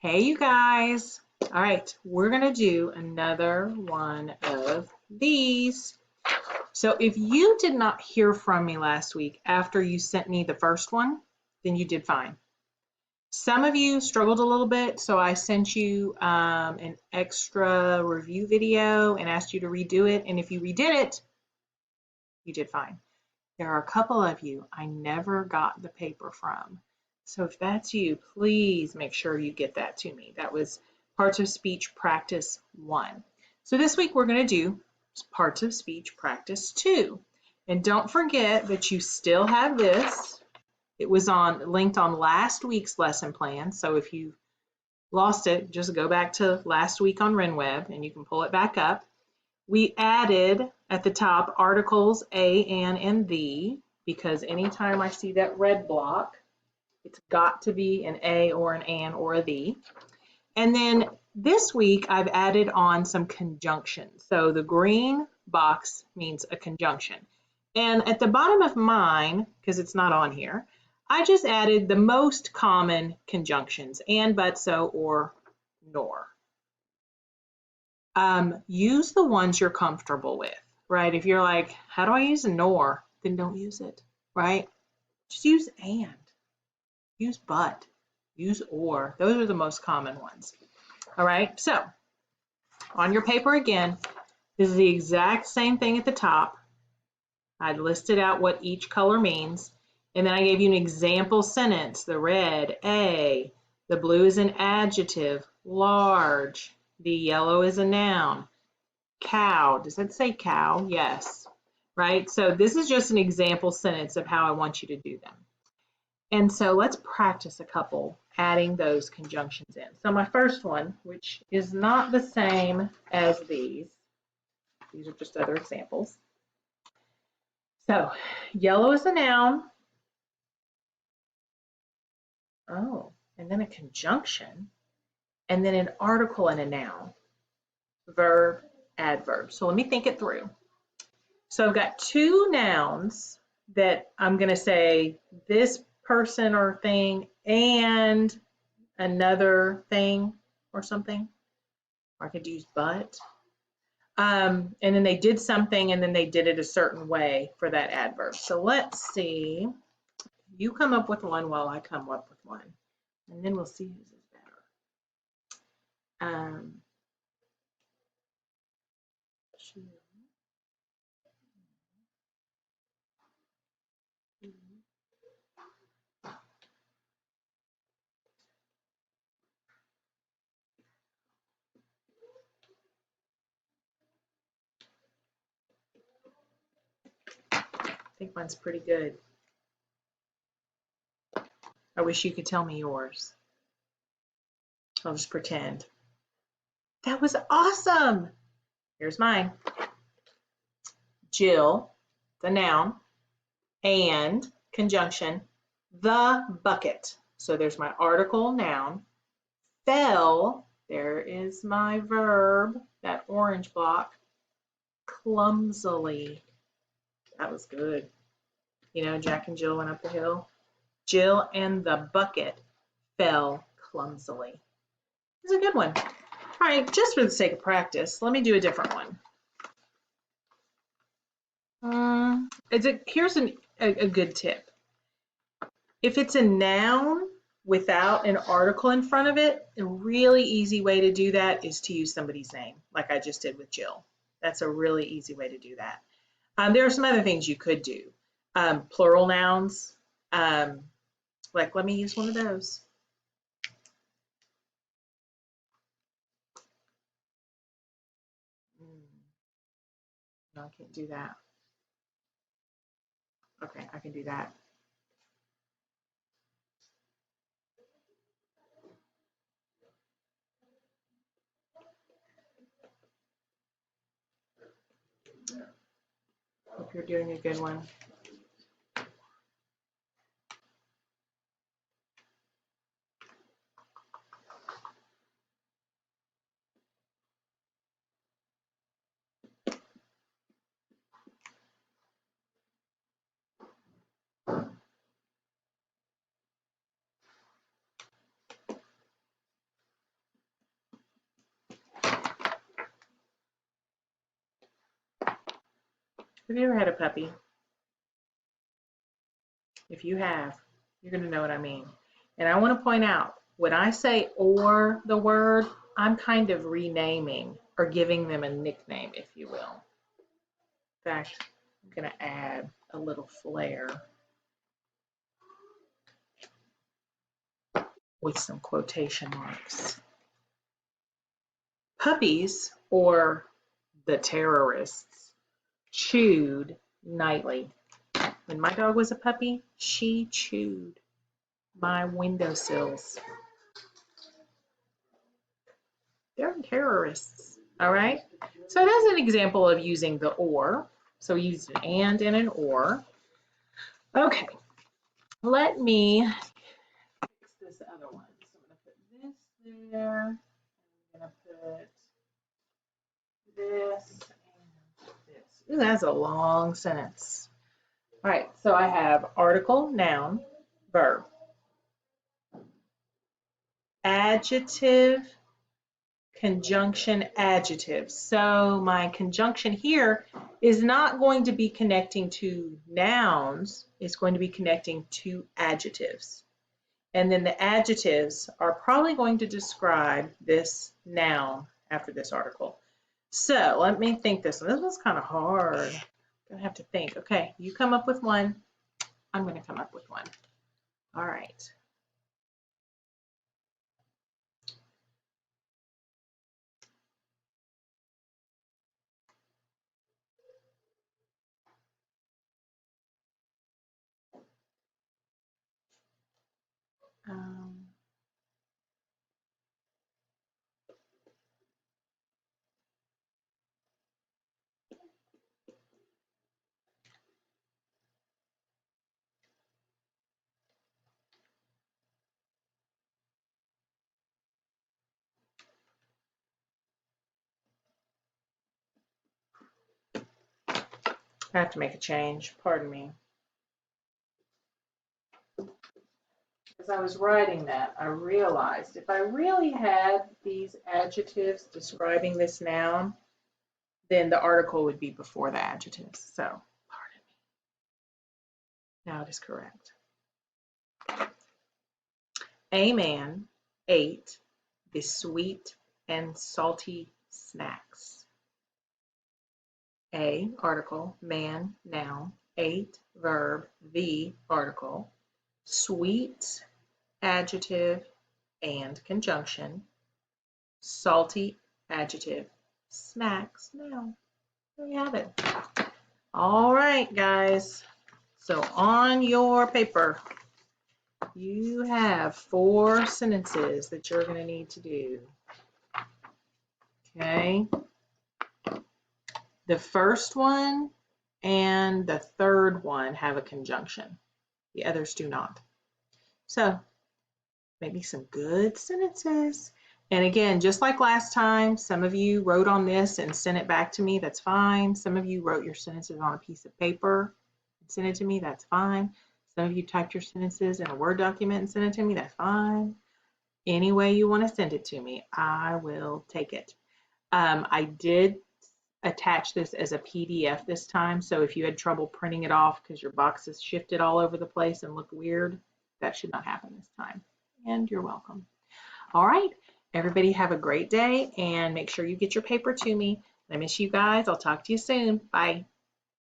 Hey, you guys. All right, we're going to do another one of these. So if you did not hear from me last week after you sent me the first one, then you did fine. Some of you struggled a little bit, so I sent you an extra review video and asked you to redo it. And if you redid it, you did fine. There are a couple of you I never got the paper from. So if that's you, please make sure you get that to me. That was Parts of Speech Practice 1. So this week we're going to do Parts of Speech Practice 2. And don't forget that you still have this. It was linked on last week's lesson plan. So if you lost it, just go back to last week on RenWeb and you can pull it back up. We added at the top articles a, an, and the, because anytime I see that red block, it's got to be an a or an or a the. And then this week I've added on some conjunctions. So the green box means a conjunction. And at the bottom of mine, because it's not on here, I just added the most common conjunctions, and, but, so, or, nor. Use the ones you're comfortable with, right? If you're like, how do I use a nor? Then don't use it, right? Just use and, use but, use or. Those are the most common ones. All right, so on your paper again, this is the exact same thing at the top. I listed out what each color means, and then I gave you an example sentence. The red, a, the blue is an adjective, large. The yellow is a noun. Cow, does that say cow? Yes, right? So this is just an example sentence of how I want you to do them. And so let's practice a couple adding those conjunctions in. So my first one, which is not the same as these are just other examples. So yellow is a noun. Oh, and then a conjunction, and then an article and a noun, verb, adverb. So let me think it through. So I've got two nouns that I'm going to say this person or thing and another thing or something. Or I could use but. And then they did something and then they did it a certain way for that adverb. So let's see. You come up with one while I come up with one. And then we'll see whose is better. I think mine's pretty good. I wish you could tell me yours. I'll just pretend. That was awesome. Here's mine. Jill, the noun, and conjunction, the bucket. So there's my article, noun. Fell, there is my verb, that orange block, clumsily. That was good. You know, Jack and Jill went up the hill. Jill and the bucket fell clumsily. It's a good one. All right, just for the sake of practice, let me do a different one. Here's a good tip. If it's a noun without an article in front of it, a really easy way to do that is to use somebody's name, like I just did with Jill. That's a really easy way to do that. There are some other things you could do. Plural nouns, like let me use one of those. No, I can't do that. Okay, I can do that. Hope you're doing a good one. Have you ever had a puppy? If you have, you're going to know what I mean. And I want to point out, when I say or the word, I'm kind of renaming or giving them a nickname, if you will. In fact, I'm going to add a little flair with some quotation marks. Puppies, or the terrorists, chewed nightly. When my dog was a puppy, she chewed my windowsills. They're terrorists, all right? So that's an example of using the or. So we used an and an or. Okay, let me fix this other one. So I'm going to put this there. I'm going to put this and this. Ooh, that's a long sentence. All right, so I have article, noun, verb, adjective, conjunction, adjective. So my conjunction here is not going to be connecting to nouns, it's going to be connecting to adjectives. And then the adjectives are probably going to describe this noun after this article. So let me think this one. This one's kind of hard. I'm gonna have to think. Okay, you come up with one. I'm gonna come up with one. All right. I have to make a change. Pardon me. As I was writing that, I realized if I really had these adjectives describing this noun, then the article would be before the adjectives. So, pardon me. Now it is correct. A man ate the sweet and salty snacks. A, article, man, noun, ate, verb, the, article, sweet, adjective, and conjunction, salty, adjective, snacks, noun. There you have it. All right, guys. So on your paper, you have 4 sentences that you're going to need to do. Okay. The first one and the third one have a conjunction. The others do not. So maybe some good sentences. And again, just like last time, some of you wrote on this and sent it back to me. That's fine. Some of you wrote your sentences on a piece of paper and sent it to me. That's fine. Some of you typed your sentences in a Word document and sent it to me. That's fine. Any way you want to send it to me, I will take it. I did attach this as a PDF this time, so if you had trouble printing it off because your boxes shifted all over the place and look weird, that should not happen this time. And you're welcome. All right, everybody have a great day, and make sure you get your paper to me. I miss you guys. I'll talk to you soon. Bye.